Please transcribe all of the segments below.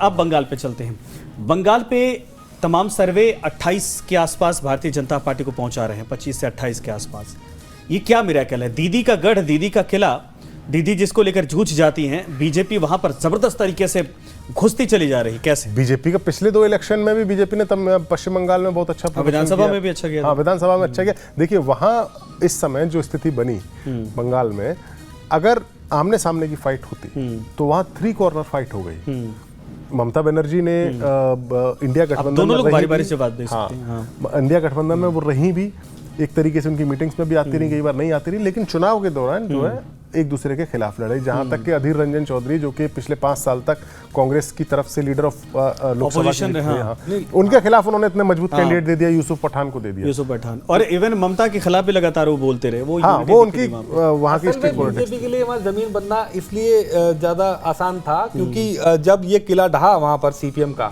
अब बंगाल पे चलते हैं। बंगाल पे तमाम सर्वे 28 के आसपास भारतीय जनता पार्टी को पहुंचा रहे हैं, 25 से 28 के आसपास। ये क्या मिरेकल है? दीदी का गढ़, दीदी का किला, दीदी जिसको लेकर जूझ जाती हैं, बीजेपी वहां पर जबरदस्त तरीके से घुसती चली जा रही। कैसे? बीजेपी का पिछले 2 इलेक्शन में भी बीजेपी ने तब पश्चिम बंगाल में बहुत अच्छा विधानसभा में भी अच्छा किया। हाँ, विधानसभा में अच्छा किया। देखिए वहां इस समय जो स्थिति बनी बंगाल में, अगर आमने सामने की फाइट होती तो वहां 3 कॉर्नर फाइट हो गई। ममता बनर्जी ने इंडिया गठबंधन दोनों लोग बारी-बारी से बात दे सकते हैं। हाँ, इंडिया गठबंधन में वो रही भी, एक तरीके से उनकी मीटिंग्स में भी आती रही, कई बार नहीं आती रही, लेकिन चुनाव के दौरान जो है एक दूसरे के खिलाफ लड़ाई। जहां तक कि अधीर रंजन चौधरी जो कि पिछले 5 साल तक कांग्रेस की तरफ से लीडर ऑफ लोकसभा, उनके खिलाफ उन्होंने इतने मजबूत कैंडिडेट दे दिया, यूसुफ पठान को दे दिया। यूसुफ पठान, और इवन ममता के खिलाफ भी लगातार वो बोलते रहे। वो उनकी वहां की स्टेट पॉलिटिक्स बीजेपी के लिए वहां जमीन बनना इसलिए ज्यादा आसान था क्योंकि जब ये किला ढहा वहां पर सीपीएम का,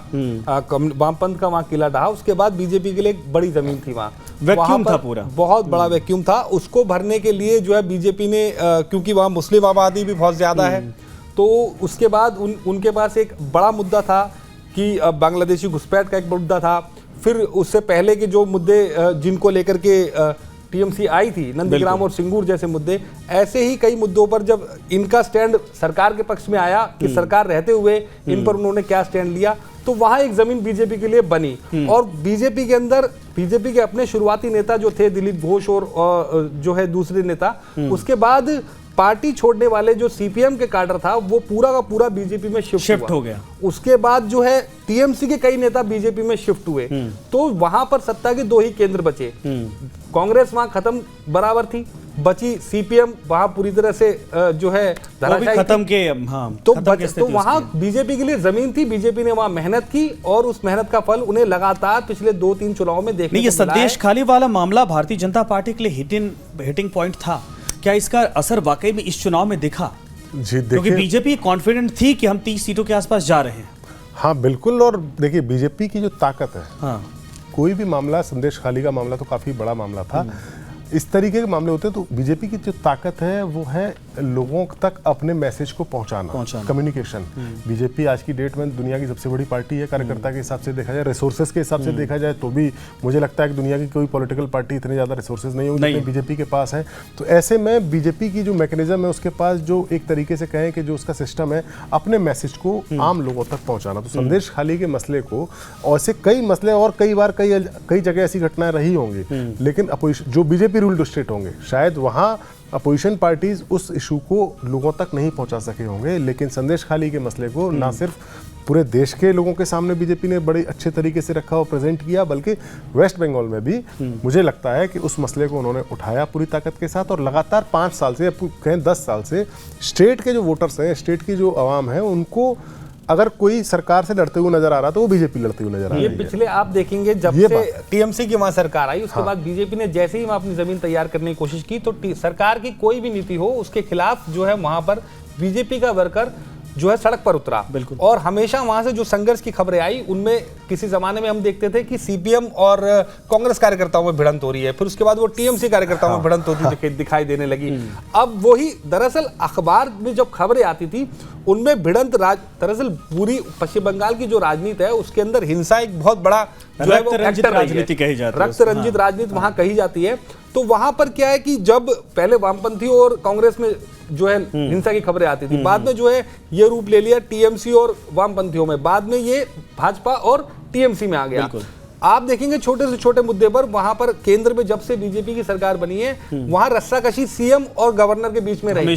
वामपंथ का वहां किला ढहा, उसके बाद बीजेपी के लिए एक बड़ी जमीन थी वहां, वैक्यूम था पूरा, बहुत बड़ा वैक्यूम था। उसको भरने के लिए जो है बीजेपी ने, क्योंकि वहां मुस्लिम आबादी भी बहुत ज्यादा है, तो उसके बाद उनके पास एक बड़ा मुद्दा था कि बांग्लादेशी घुसपैठ का एक मुद्दा था। फिर उससे पहले के जो मुद्दे जिनको लेकर के टीएमसी आई थी, नंदीग्राम और सिंगूर जैसे मुद्दे, ऐसे ही कई मुद्दों पर जब इनका स्टैंड सरकार के पक्ष में आया कि सरकार रहते हुए इन पर उन्होंने क्या स्टैंड लिया, तो वहां एक जमीन बीजेपी के लिए बनी। और बीजेपी के अंदर बीजेपी के अपने शुरुआती नेता जो थे दिलीप घोष और जो है दूसरे नेता, उसके बाद पार्टी छोड़ने वाले जो सीपीएम के काडर था वो पूरा का पूरा बीजेपी में शिफ्ट हो गया। उसके बाद जो है टीएमसी के कई नेता बीजेपी में शिफ्ट हुए, तो वहां पर सत्ता के 2 ही केंद्र बचे। कांग्रेस वहां खत्म बराबर थी, बची सीपीएम, वहां पूरी तरह से जो है खत्म के, तो वहां बीजेपी के लिए जमीन थी, बीजेपी ने वहां मेहनत की और उस मेहनत का फल उन्हें लगातार पिछले 2-3 चुनाव में देखने को मिला है। ये संदेश खाली वाला मामला भारतीय जनता पार्टी के लिए हिटिंग पॉइंट था। क्या इसका असर वाकई में इस चुनाव में दिखा? जी, क्योंकि बीजेपी कॉन्फिडेंट थी कि हम 30 सीटों के आसपास जा रहे हैं। हाँ बिल्कुल, और देखिए बीजेपी की जो ताकत है, हाँ, कोई भी मामला, संदेश खाली का मामला तो काफी बड़ा मामला था, इस तरीके के मामले होते हैं तो बीजेपी की जो ताकत है वो है लोगों तक अपने मैसेज को पहुंचाना। कम्युनिकेशन। बीजेपी आज की डेट में दुनिया की सबसे बड़ी पार्टी है, कार्यकर्ता के हिसाब से देखा जाए, रिसोर्सेज के हिसाब से देखा जाए तो भी मुझे लगता है कि दुनिया की कोई पॉलिटिकल पार्टी इतने ज़्यादा रिसोर्सेज नहीं होंगे जितने बीजेपी के पास है। तो ऐसे में बीजेपी की जो मैकेनिज्म है उसके पास जो एक तरीके से कहें कि जो उसका सिस्टम है अपने मैसेज को आम लोगों तक पहुँचाना। तो संदेश खाली के मसले को, ऐसे कई मसले और कई बार कई जगह ऐसी घटनाएं रही होंगी, लेकिन अपोजिशन जो बीजेपी रूल्ड स्टेट होंगे शायद वहाँ अपोजिशन पार्टीज उस इशू को लोगों तक नहीं पहुंचा सके होंगे, लेकिन संदेश खाली के मसले को ना सिर्फ पूरे देश के लोगों के सामने बीजेपी ने बड़े अच्छे तरीके से रखा और प्रेजेंट किया, बल्कि वेस्ट बंगाल में भी मुझे लगता है कि उस मसले को उन्होंने उठाया पूरी ताकत के साथ। और लगातार 5 साल से, कहें 10 साल से स्टेट के जो वोटर्स हैं, स्टेट की जो आवाम है, उनको अगर कोई सरकार से लड़ते हुए नजर आ रहा तो वो बीजेपी लड़ते हुए नजर आ रही है। ये पिछले आप देखेंगे जब से टीएमसी की वहां सरकार आई, उसके बाद बीजेपी ने जैसे ही वहां अपनी जमीन तैयार करने की कोशिश की, तो सरकार की कोई भी नीति हो उसके खिलाफ जो है वहां पर बीजेपी का वर्कर जो है सड़क पर उतरा। बिल्कुल। और हमेशा वहां से जो संघर्ष की खबरें आई उनमें किसी जमाने में हम देखते थे कि सीपीएम और कांग्रेस कार्यकर्ताओं में भिड़ंत हो रही है, फिर उसके बाद वो टीएमसी कार्यकर्ताओं में भिड़ंत होती दिखाई देने लगी। अब वही दरअसल अखबार में जब खबरें आती थी उनमें भिड़ंत दरअसल पूरी पश्चिम बंगाल की जो राजनीति है उसके अंदर हिंसा एक बहुत बड़ा जो है वो राजनीति कही जाती है, रक्त रंजित राजनीति वहां कही जाती है। तो वहां पर क्या है कि जब पहले वामपंथी और कांग्रेस में जो है हिंसा की खबरें आती थी, बाद में जो है ये रूप ले लिया टीएमसी और वामपंथियों में, बाद में ये भाजपा और टीएमसी में आ गया। आप देखेंगे छोटे से छोटे मुद्दे पर वहां पर केंद्र में जब से बीजेपी की सरकार बनी है वहां रस्साकशी सीएम और गवर्नर के बीच में रही।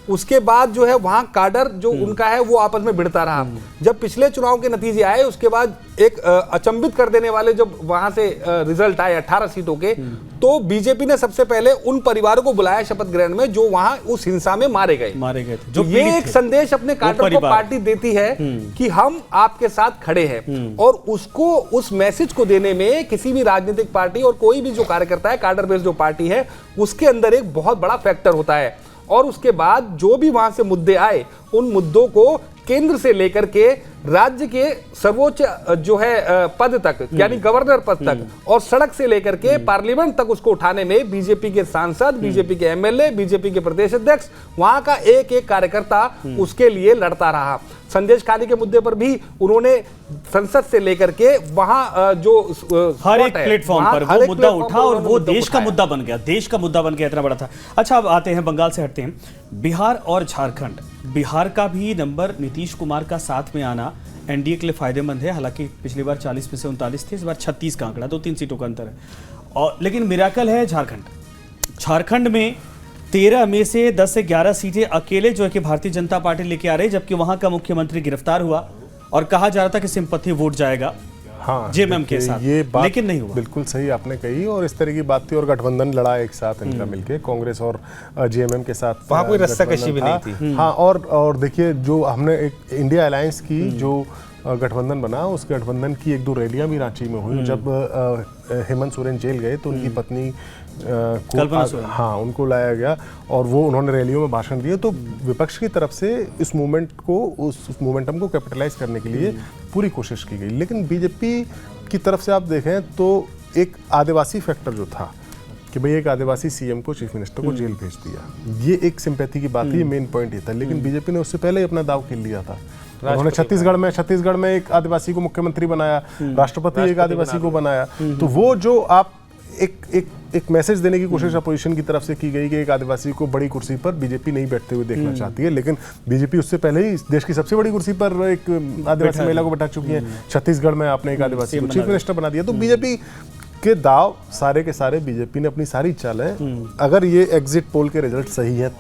उसके बाद जो है वहां काडर जो उनका है वो आपस में भिड़ता रहा। जब पिछले चुनाव के नतीजे आए उसके बाद एक अचंभित कर देने वाले जब वहां से रिजल्ट आए 18 सीटों के, तो बीजेपी ने सबसे पहले उन परिवारों को बुलाया शपथ ग्रहण में जो वहां उस हिंसा में मारे गए थे। जो ये एक संदेश अपने काडर को पार्टी देती है कि हम आपके साथ खड़े हैं, और उसको उस मैसेज को देने में किसी भी राजनीतिक पार्टी और कोई भी जो कार्यकर्ता है, काडर बेस्ड जो पार्टी है, उसके अंदर एक बहुत बड़ा फैक्टर होता है। और उसके बाद जो भी वहां से मुद्दे आए उन मुद्दों को केंद्र से लेकर के राज्य के सर्वोच्च जो है पद तक, यानी गवर्नर पद तक, और सड़क से लेकर के पार्लियामेंट तक उसको उठाने में बीजेपी के सांसद, बीजेपी के एमएलए, बीजेपी के प्रदेश अध्यक्ष, वहां का एक एक कार्यकर्ता उसके लिए लड़ता रहा। संदेश खाली के मुद्दे पर भी उन्होंने संसद से लेकर के वहां जो हर एक प्लेटफॉर्म पर वो मुद्दा उठा और वो देश का मुद्दा बन गया, देश का मुद्दा बन गया, इतना बड़ा था। अच्छा, अब आते हैं बंगाल से हटते हैं, बिहार और झारखंड। बिहार का भी नंबर नीतीश कुमार का साथ में आना एनडीए के लिए फायदेमंद है। हालांकि पिछली बार 40 में से 39 थे, इस बार 36 का आंकड़ा, 2-3 सीटों का अंतर है। और लेकिन मिराकल है झारखंड में 13 में से 10 से 11 सीटें अकेले जो है कि भारतीय जनता पार्टी लेके आ रही, जबकि वहां का मुख्यमंत्री गिरफ्तार हुआ और कहा जा रहा था कि सिंपैथी वोट जाएगा हाँ, जेएमएम के साथ, ये बात लेकिन नहीं हुआ। बिल्कुल सही आपने कही, और इस तरह की बात थी, और गठबंधन लड़ा एक साथ इनका मिलके, कांग्रेस और जेएमएम के साथ। वहाँ कोई रस्साकशी भी नहीं थी। हाँ, और देखिए, जो हमने एक इंडिया अलायंस की जो गठबंधन बना, उस गठबंधन की 1-2 रैलियां भी रांची में हुई। जब हेमंत सोरेन जेल गए तो उनकी पत्नी हाँ, उनको लाया गया और वो उन्होंने रैलियों में भाषण दिए। तो विपक्ष की तरफ से इस मूवमेंट को, उस मोमेंटम को कैपिटलाइज करने के लिए पूरी कोशिश की गई। लेकिन बीजेपी की तरफ से आप देखें तो एक आदिवासी फैक्टर जो था कि भाई एक आदिवासी सीएम को, चीफ मिनिस्टर को जेल भेज दिया, ये एक सिंपैथी की बात थी, ये मेन पॉइंट ये था। लेकिन बीजेपी ने उससे पहले ही अपना दाव खेल लिया था। उन्होंने छत्तीसगढ़ में एक आदिवासी को मुख्यमंत्री बनाया, राष्ट्रपति एक आदिवासी को बनाया। तो वो जो आप एक मैसेज देने की कोशिश अपोजिशन की तरफ से की गई कि एक आदिवासी को बड़ी कुर्सी पर बीजेपी नहीं बैठते हुए देखना चाहती है, लेकिन बीजेपी उससे पहले ही देश की सबसे बड़ी कुर्सी पर एक आदिवासी महिला को बैठा चुकी है। छत्तीसगढ़ में आपने एक आदिवासी को चीफ मिनिस्टर बना दिया। तो बीजेपी के दाव सारे के सारे, बीजेपी ने अपनी सारी चालें, अगर ये एग्जिट पोल के रिजल्ट सही है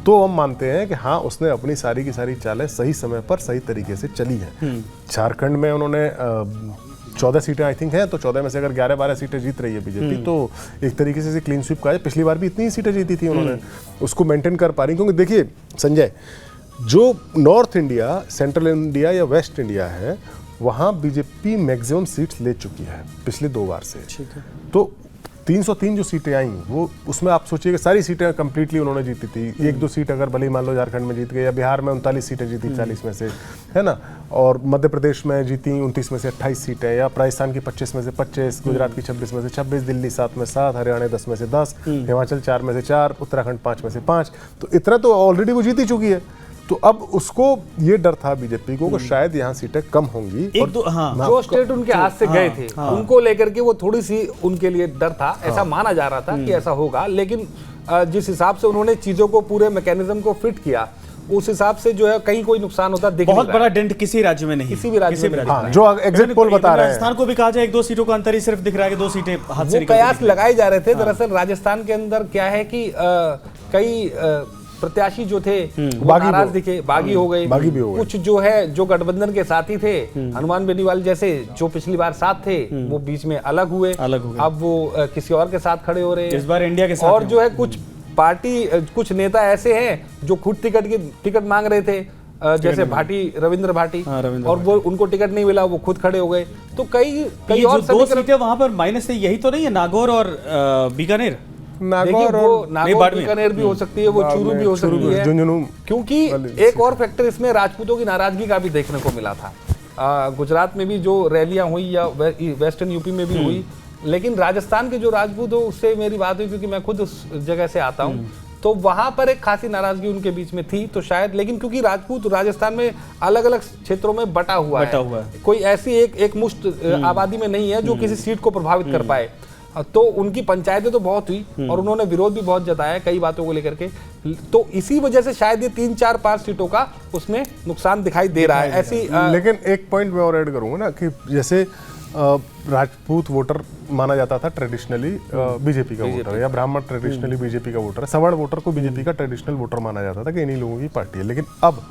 तो हम मानते हैं कि हाँ, उसने अपनी सारी की सारी चालें सही समय पर सही तरीके से चली हैं। झारखंड में उन्होंने 14 सीटें आई थिंक हैं, तो 14 में से अगर 11-12 सीटें जीत रही है बीजेपी, तो एक तरीके से क्लीन स्वीप का है। पिछली बार भी इतनी ही सीटें जीती थी उन्होंने, उसको मेंटेन कर पा रही। क्योंकि देखिए संजय, जो नॉर्थ इंडिया, सेंट्रल इंडिया या वेस्ट इंडिया है, वहाँ बीजेपी मैक्सिमम सीट्स ले चुकी है पिछले 2 बार से। ठीक है। तो 303 जो सीटें आई वो, उसमें आप सोचिए कि सारी सीटें कंप्लीटली उन्होंने जीती थी। 1-2 सीट अगर भले ही मान लो झारखंड में जीत गए, या बिहार में 39 सीटें जीती 40 में से, है ना, और मध्य प्रदेश में जीती 29 में से 28 सीटें, या राजस्थान की 25 में से 25, गुजरात की 26 में से 26, दिल्ली 7 में 7, हरियाणा 10 में से 10, हिमाचल 4 में से 4, उत्तराखंड 5 में से 5। तो इतना तो ऑलरेडी वो जीती चुकी है। तो अब उसको ये डर था बीजेपी को कि शायद यहाँ सीटें कम होंगी। जो स्टेट उनके हाथ से गए थे, उनको लेकर के वो थोड़ी सी उनके लिए डर था। ऐसा माना जा रहा था कि ऐसा होगा, लेकिन जिस हिसाब से उन्होंने चीजों को, पूरे मैकेनिज्म को फिट किया, उस हिसाब से जो है कहीं कोई नुकसान होता दिख बहुत बड़ा डेंट किसी राज्य में नहीं, किसी भी राज्य में नहीं। जो एग्जिट पोल बता रहे हैं, राजस्थान को भी कहा जाए 1-2 सीटों का अंतर ही सिर्फ दिख रहा है कि 2 सीटें हाथ से कयास लगाए जा रहे थे। दरअसल राजस्थान के अंदर क्या है कि कई प्रत्याशी जो थे वो नाराज दिखे, बागी हो गए। कुछ जो है, जो गठबंधन के साथी थे, हनुमान बेनीवाल जैसे, जो पिछली बार साथ थे, वो बीच में अलग हुए। अब वो किसी और के साथ खड़े हो रहे हैं, इस बार इंडिया के साथ। और जो है कुछ पार्टी, कुछ नेता ऐसे हैं जो खुद टिकट मांग रहे थे, जैसे रविंद्र भाटी, और वो उनको टिकट नहीं मिला, वो खुद खड़े हो गए। तो कई और 2 सीटें वहां पर माइनस है, यही तो नहीं है, नागौर और बीकानेर। बीकानेर भी हो सकती है, वो चूरू भी हो सकती है, क्योंकि एक और फैक्टर इसमें राजपूतों की नाराजगी का भी देखने को मिला था। गुजरात में भी जो रैलियां हुई, या वेस्टर्न यूपी में भी हुई, लेकिन राजस्थान के जो राजपूत हो, उससे मेरी बात हुई, क्योंकि मैं खुद उस जगह से आता हूँ, तो वहां पर एक खासी नाराजगी उनके बीच में थी। तो शायद, लेकिन क्योंकि राजपूत राजस्थान में अलग अलग क्षेत्रों में बटा हुआ है, कोई ऐसी एक मुश्त आबादी में नहीं है जो किसी सीट को प्रभावित कर पाए। तो उनकी पंचायतें तो बहुत हुई और उन्होंने विरोध भी बहुत जताया कई बातों को लेकर के। तो इसी वजह से शायद ये 3, 4, 5 सीटों का उसमें नुकसान दिखाई दे रहा है। ऐसी लेकिन एक पॉइंट मैं और ऐड करूंगा ना, कि जैसे राजपूत वोटर माना जाता था ट्रेडिशनली बीजेपी का वोटर, या ब्राह्मण ट्रेडिशनली बीजेपी का वोटर है, सवर्ण वोटर को बीजेपी का ट्रेडिशनल वोटर माना जाता था कि इन्हीं लोगों की पार्टी है। लेकिन अब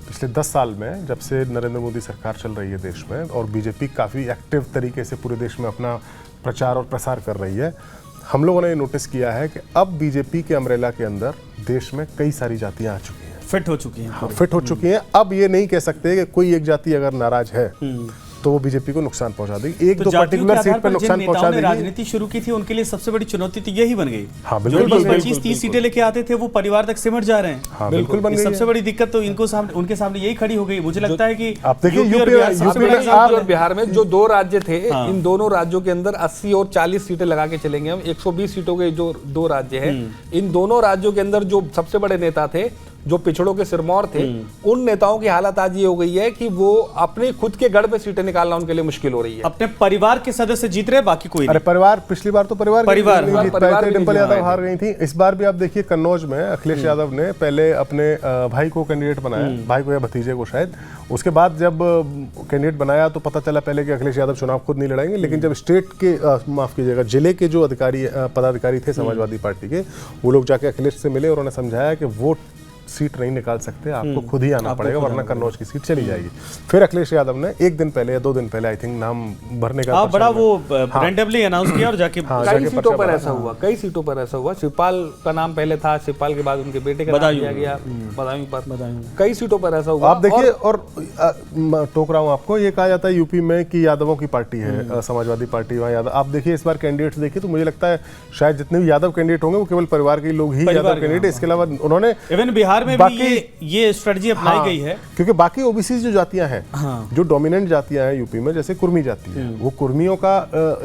पिछले 10 साल में, जब से नरेंद्र मोदी सरकार चल रही है देश में, और बीजेपी काफ़ी एक्टिव तरीके से पूरे देश में अपना प्रचार और प्रसार कर रही है, हम लोगों ने ये नोटिस किया है कि अब बीजेपी के अम्ब्रेला के अंदर देश में कई सारी जातियां आ चुकी हैं, फिट हो चुकी हैं। फिट हो चुकी हैं। अब ये नहीं कह सकते कि कोई एक जाति अगर नाराज है तो वो बीजेपी को नुकसान पहुंचा देगी, एक तो दो जातियों पर्टिकुलर के सीट आधार पर पर जिन नुकसान पहुंचा नेताओं ने देगी। राजनीति शुरू की थी उनके लिए सबसे बड़ी चुनौती तो यही बन गई। हाँ, जो बिल्कुल बन गई। 25-30 सीटें लेके आते थे वो परिवार तक सिमट जा रहे हैं। हाँ, बिल्कुल बन ये गई सबसे है। बड़ी दिक्कत तो इनको सामने, उनके सामने यही खड़ी हो गई। मुझे लगता है कि आप देखिए यूपी और यूपी बिहार सबसे में बड़ी आप और बिहार में जो 2 राज्य थे, हाँ। इन दोनों राज्यों के अंदर 80 और 40 सीटें लगा के चलेंगे हम। 120 सीटों के जो 2 राज्य हैं, इन दोनों राज्यों के अंदर जो सबसे बड़े नेता थे, जो पिछड़ों के सिरमौर थे, उन नेताओं की हालत आज ये हो गई है कि वो अपने खुद के गढ़ पे सीटें निकालना उनके लिए मुश्किल हो रही है। अपने परिवार के सदस्य जीत रहे, बाकी कोई अरे नहीं। परिवार, पिछली बार तो परिवार नहीं जीत परिवार पाए थे, भी डिम्पल नहीं यादव जीत हार गई थी। इस बार भी आप देखिए कन्नौज में अखिलेश यादव ने पहले अपने भाई को कैंडिडेट बनाया, भाई को या भतीजे को शायद। उसके बाद जब कैंडिडेट बनाया तो पता चला पहले कि अखिलेश यादव चुनाव खुद नहीं लड़ेंगे, लेकिन जब स्टेट के माफ कीजिएगा जिले के जो अधिकारी पदाधिकारी थे समाजवादी पार्टी के, वो लोग जाके अखिलेश से मिले और उन्हें समझाया कि वोट सीट नहीं निकाल सकते, आपको खुद ही आना पड़ेगा, वरना कन्नौज की सीट चली जाएगी। फिर अखिलेश यादव ने 1 दिन पहले या 2 दिन पहले आई थिंक नाम भरने का बड़ा वो रैंडमली अनाउंस किया और जाके कई सीटों पर ऐसा हुआ, कई सीटों पर ऐसा हुआ। शिवपाल का नाम पहले था, शिवपाल के बाद उनके बेटे का नाम दिया गया, बदायूं पर। कई सीटों पर ऐसा हुआ। आप देखिए और टोक रहा हूँ आपको, ये कहा जाता है यूपी में कि यादवों की पार्टी है, समाजवादी पार्टी, वहाँ यादव। आप देखिए इस बार कैंडिडेट्स देखिए तो मुझे लगता है शायद जितने भी यादव कैंडिडेट होंगे वो केवल परिवार के लोग ही यादव कैंडिडेट, इसके अलावा उन्होंने इवन बिहार में भी ये स्ट्रेटजी अपनाई गई है। क्योंकि बाकी ओबीसी जो जातियां हैं, जो डोमिनेंट जातियां हैं यूपी में, जैसे कुर्मी जाति है, वो कुर्मियों का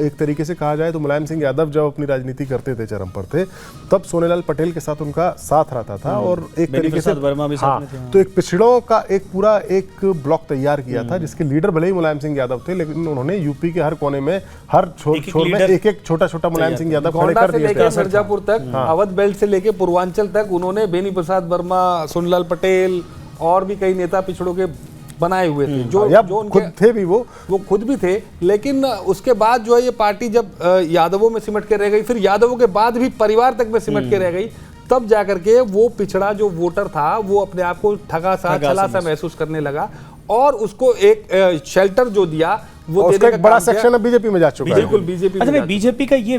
एक तरीके से कहा जाए तो मुलायम सिंह यादव जब अपनी राजनीति करते थे, चरम पर थे, तब सोनेलाल पटेल के साथ उनका साथ रहता था और एक तरीके से तो एक पिछड़ों का एक पूरा एक ब्लॉक तैयार किया था, जिसके लीडर भले ही मुलायम सिंह यादव थे, लेकिन उन्होंने यूपी के हर कोने में, हर छोर में एक छोटा छोटा मुलायम सिंह यादव खड़े कर दिए थे। मिर्जापुर तक, अवध बेल्ट से लेके पूर्वांचल तक उन्होंने बेनी प्रसाद वर्मा, सोनलाल पटेल और भी कई नेता पिछड़ों के बनाए हुए थे, जो उनके खुद थे भी, वो खुद भी थे। लेकिन उसके बाद जो है ये पार्टी जब यादवों में सिमट के रह गई, फिर यादवों के बाद भी परिवार तक में सिमट के रह गई, तब जाकर के वो पिछड़ा जो वोटर था वो अपने आप को ठगा सा छला सा महसूस करने लगा और उसको एक शेल्टर जो दिया वो उसका एक बड़ा सेक्शन अब बीजेपी में जा चुका है। बिल्कुल बीजेपी। अच्छा, बीजेपी का ये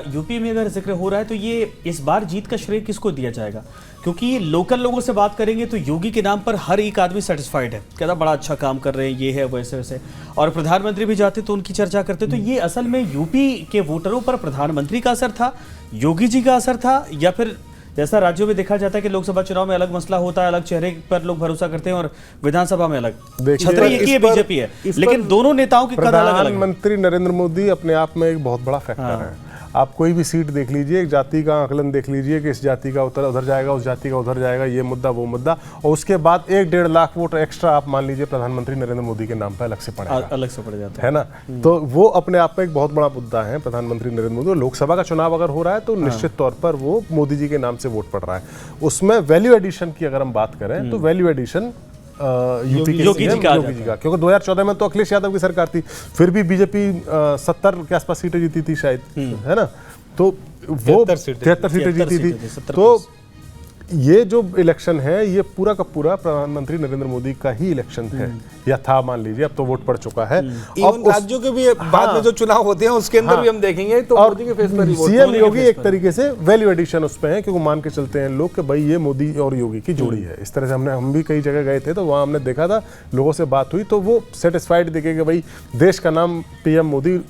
यूपी में अगर जिक्र हो रहा है तो ये इस बार जीत का श्रेय किसको दिया जाएगा? क्योंकि लोकल लोगों से बात करेंगे तो योगी के नाम पर हर एक आदमी सेटिस्फाइड है, कहता बड़ा अच्छा काम कर रहे हैं, ये है वैसे वैसे, और प्रधानमंत्री भी जाते तो उनकी चर्चा करते। तो ये असल में यूपी के वोटरों पर प्रधानमंत्री का असर था, योगी जी का असर था, या फिर जैसा राज्यों में देखा जाता है कि लोकसभा चुनाव में अलग मसला होता है, अलग चेहरे पर लोग भरोसा करते हैं और विधानसभा में अलग। छतरी एक ही बीजेपी है, लेकिन दोनों नेताओं की कद अलग अलग है। प्रधानमंत्री नरेंद्र मोदी अपने आप में एक बहुत बड़ा फैक्टर है। आप कोई भी सीट देख लीजिए, एक जाति का आकलन देख लीजिए कि इस जाति का उधर जाएगा, उस जाति का उधर जाएगा, ये मुद्दा वो मुद्दा, और उसके बाद 1-1.5 लाख वोट एक्स्ट्रा आप मान लीजिए प्रधानमंत्री नरेंद्र मोदी के नाम पर अलग से पड़ेगा, अलग से पड़ जाता है ना। तो वो अपने आप में एक बहुत बड़ा मुद्दा है प्रधानमंत्री नरेंद्र मोदी। लोकसभा का चुनाव अगर हो रहा है तो निश्चित तौर पर वो मोदी जी के नाम से वोट पड़ रहा है। उसमें वैल्यू एडिशन की अगर हम बात करें तो वैल्यू एडिशन यूपी के योगी जी का, क्योंकि 2014 में तो अखिलेश यादव की सरकार थी, फिर भी बीजेपी 70 के आसपास सीटें जीती थी शायद, है ना। तो वो 73 सीटें जीती थी। तो ये जो इलेक्शन है ये पूरा का पूरा प्रधानमंत्री नरेंद्र मोदी का ही इलेक्शन है, या था मान लीजिए, अब तो वोट पड़ चुका है। अब राज्यों के भी बाद में जो चुनाव होते हैं उसके अंदर भी हम देखेंगे तो मोदी के फेस पर ही वोट। सीएम योगी एक तरीके से वैल्यू एडिशन उस पे है, क्योंकि मान के चलते हैं लोग कि भाई ये मोदी और योगी की जोड़ी है। इस तरह से हम भी कई जगह गए थे तो वहाँ हमने देखा था, लोगों से बात हुई तो वो सेटिस्फाइड दिखे कि भाई देश का नाम पीएम मोदी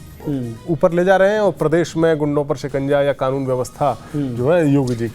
ऊपर ले जा रहे हैं और प्रदेश में गुंडों पर शिकंजा या कानून व्यवस्था जो है योगी जी का।